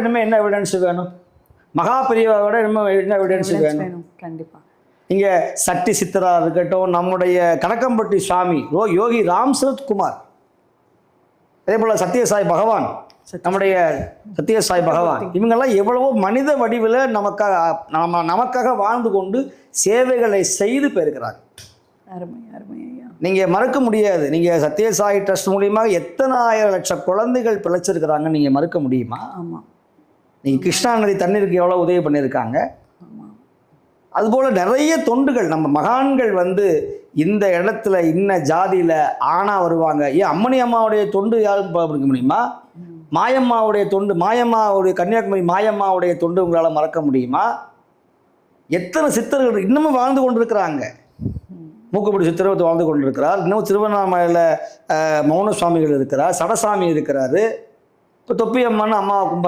இனிமேல் என்ன எவிடன்ஸ் வேணும்? மகா பெரியவாவோட இனிமேல் என்ன எவிடன்ஸ் வேணும்? கண்டிப்பாக. இங்கே சட்டி சித்தரா இருக்கட்டும், நம்முடைய கணக்கம்பட்டி சுவாமி யோகி ராம் சரத்குமார், அதே போல் சத்யசாய் பகவான், நம்முடைய சத்யசாய் பகவான், இவங்கெல்லாம் எவ்வளவோ மனித வடிவில் நமக்காக வாழ்ந்து கொண்டு சேவைகளை செய்து போயிருக்கிறாங்க. அருமை அருமை ஐயா. நீங்கள் மறுக்க முடியாது. நீங்கள் சத்யசாய் ட்ரஸ்ட் மூலியமாக எத்தனை ஆயிரம் லட்சம் குழந்தைகள் பிழைச்சிருக்கிறாங்க, நீங்கள் மறுக்க முடியுமா? ஆமாம். நீங்கள் கிருஷ்ணா நதி தண்ணீருக்கு எவ்வளோ உதவி பண்ணியிருக்காங்க. ஆமாம். அதுபோல் நிறைய தொண்டுகள் நம்ம மகான்கள் இந்த இடத்துல இன்ன ஜாதியில் ஆணாக வருவாங்க. ஏன் அம்மணி அம்மாவுடைய தொண்டு யாரும் படிக்க முடியுமா? மாயம்மாவுடைய தொண்டு, மாயம்மாவுடைய கன்னியாகுமரி மாயம்மாவுடைய தொண்டு உங்களால் மறக்க முடியுமா? எத்தனை சித்தர்கள் இன்னமும் வாழ்ந்து கொண்டிருக்கிறாங்க. மூக்குப்படி சித்திரவத்தை வாழ்ந்து கொண்டிருக்கிறார். இன்னும் திருவண்ணாமலையில் மௌன சுவாமிகள் இருக்கிறார், சடசாமி இருக்கிறாரு. இப்போ தொப்பியம்மான்னு அம்மாவை கும்பிட்றாங்க.